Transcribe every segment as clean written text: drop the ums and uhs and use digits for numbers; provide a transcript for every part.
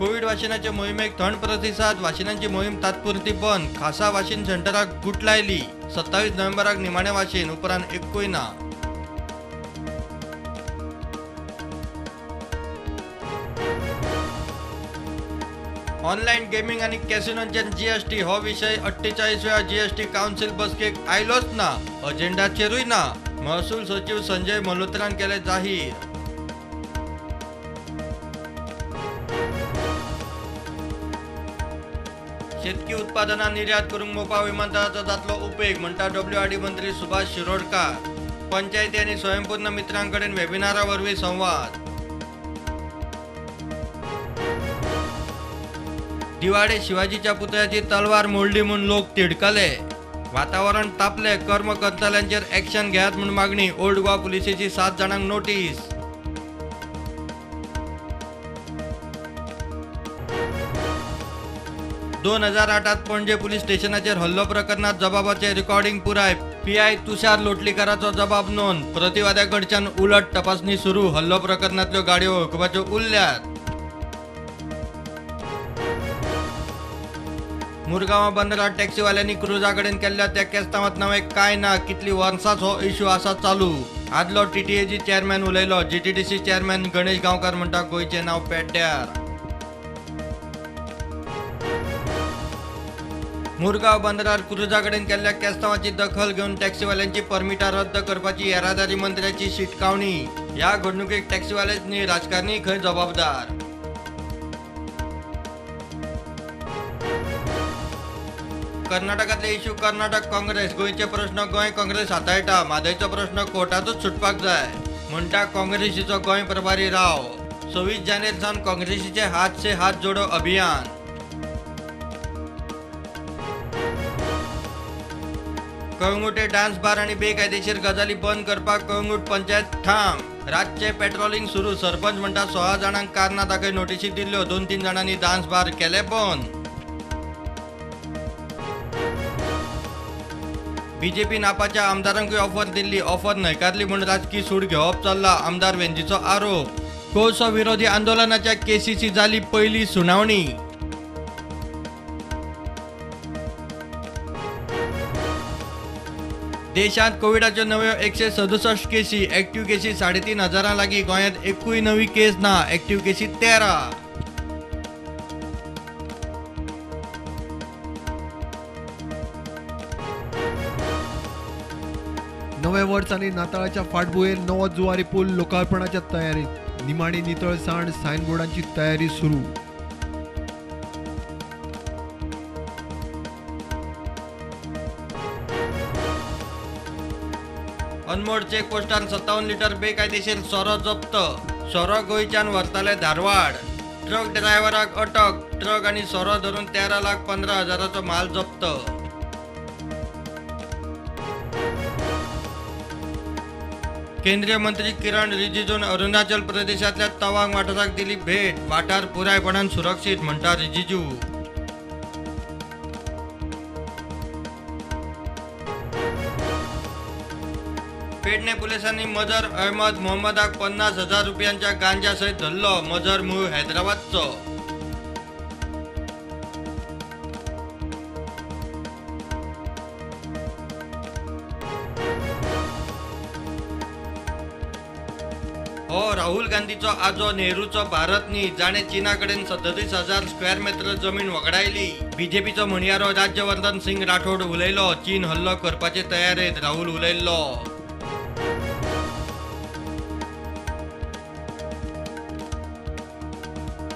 Covid वाशिनाचे मोहिमेक थंड प्रतिसाद. वाशिनांची मोहीम तात्पुरती बंद. खासा वाशीन सेंटराक गुट लायली. 27 नोव्हेंबराक निमाणे वाशीन उपरांत एक्कूय ना. ऑनलाईन गेमिंग आणि कॅसिनोंचेर जीएसटी हो विषय 48व्या जीएसटी काउन्सिल बसकेक आयलोच ना. अजेंडाचेरूय ना. महसूल सचिव संजय मल्होत्रान केले जाहीर. शेतकी उत्पादनां निर्यात करूंक मोपा विमानतळाचो जातलो उपेग म्हणटा WRD मंत्री सुभाष शिरोडकार. पंचायती आणि स्वयंपूर्ण मित्रांकडेन वेबिनारा वरवीं संवाद. दिवाडे शिवाजीच्या पुतळ्याची तलवार मोडली म्हणून लोक तिडकले. वातावरण तापले. कर्म करतल्यांचेर ॲक्शन घेयात म्हणून मागणी. ओल्ड गोवा पुलिसेची 7 जाणांक नोटीस. दोन 2008 पणजे पोलीस स्टेशनाचेर हल्लो प्रकरणात जबाबाचे रेकॉर्डिंग पुराय. PI तुषार लोटलीकाराचो जबाब नोंद. प्रतिवाद्याकडच्यान उलट तपासणी सुरू. हल्लो प्रकरणातल्यो गाडयो वळखुपाच्यो उरल्यात. मुरगांवा बंदरात टॅक्सीवाल्यांनी क्रुजाकडेन केल्ल्या त्या केस्तांवात नवें कांय ना. कितली वर्सांच हो इश्यू आसा चालू. आदलो TTAG चेअरमॅन उलयलो. GTDC चेअरमॅन गणेश गांवकार म्हणटा गोंयचें नांव पेड्ड्यार. मुरगांव बंदरार क्रुजाकडेन केल्ल्या केस्तांवाची दखल घेवन टॅक्सीवाल्यांची परमिटां रद्द करपाची येरादारी मंत्र्याची शिटकावणी. ह्या घडणुकेक टॅक्सीवालेच न्ही राजकारणी खंय जबाबदार. कर्नाटकातले इश्यू कर्नाटक काँग्रेस. गोंयचे प्रश्न गोंय काँग्रेस हाताळटा. म्हादयचो प्रश्न कोर्टातूच सुटपाक जाय म्हणटा काँग्रेसीचो गोंय प्रभारी राव. 26 जानेर सावन काँग्रेसीचे हात से हात जोडो अभियान. कळंगुटे डान्स बार आणि बेकायदेशीर गजाली बंद करपाक कळंगूट पंचायत ठाम. रातचे पेट्रोलिंग सुरू. सरपंच म्हणटा 16 जाणांक कारणां दाखय नोटीसी दिल्ल्यो. 2-3 जाणांनी डान्स बार केले बंद. BJP नापाच्या आमदारांकूय ऑफर दिल्ली. ऑफर न्हयकारली म्हणून राजकीय सूड घेवप चल्ला. आमदार वेंजीचो आरोप. कोळसो विरोधी आंदोलनाच्या केसीची जाली पयली सुनावणी. देशांत कोविडाच्यो नव्यो 167 केसी. एक्टिव्ह केसी 3,500 लागीं. गोंयांत एकूय नवी केस ना. एक्टिव्ह केसी 13. नवे वर्स आणि नाताळाच्या फाटभुंयेर नवो जुवारी पूल लोकार्पणाच्या तयारीत. निमाणी नितळसाण सायनबोर्डांची तयारी सुरू. अनमोड चेकपोस्टार 57 लिटर बेकायदेशीर सोरो जप्त. सोरो गोंयच्यान व्हरताले धारवाड. ट्रक ड्रायव्हराक अटक. ट्रक आणि सोरो धरून 13,15,000चो माल जप्त. केंद्रीय मंत्री किरण रिजिजून अरुणाचल प्रदेशातल्या तवांग वाठाराक दिली भेट. वाठार पुरायपणान सुरक्षीत म्हणटा रिजिजू. पेडणे पोलिसांनी मजर अहमद मोहम्मदाक 50,000 रुपयांच्या गांजा सयत धरलो. मजर मूळ हैदराबादचो. हो राहुल गांधीचो आजो. नेहरूचो भारत न्ही. जाणे चीनाकडेन 37,000 स्क्वेअर मीटर जमीन वगडायली. BJPचो म्हणयारो राज्यवर्धन सिंग राठोड उलयलो. चीन हल्लो करपाचे तयारेत. राहुल उलयल्लो.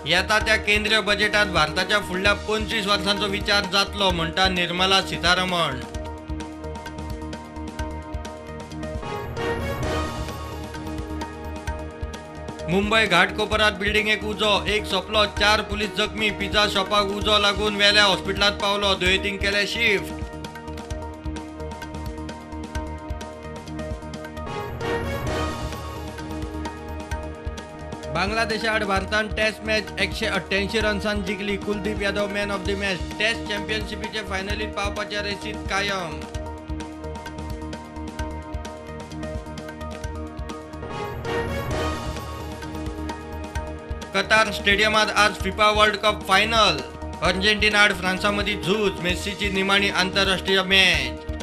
येता त्या केंद्रीय बजेटात भारताच्या फुडल्या 25 वर्सांचो विचार जातलो म्हणटा निर्मला सीतारमण. मुंबई घाटकोपरात बिल्डिंगेक उजो. एक सोपलो. 4 पुलीस जखमी. पिझ्झा शॉपाक उजो लागून वेल्या हॉस्पिटलात पावलो. दुयेंतींक केले शिफ्ट. बांगलादेशा आड भारतान टेस्ट मॅच 188 रन्सान जिखली. Kuldeep Yadav man of the match. Test चॅम्पियनशिपीचे फायनलीत पावपाच्या रेसीत कायम. कतार स्टेडियमात आज FIFA World Cup final. Argentina आड फ्रान्सामध्ये झूज. मेस्सीची निमाणी आंतरराष्ट्रीय मॅच.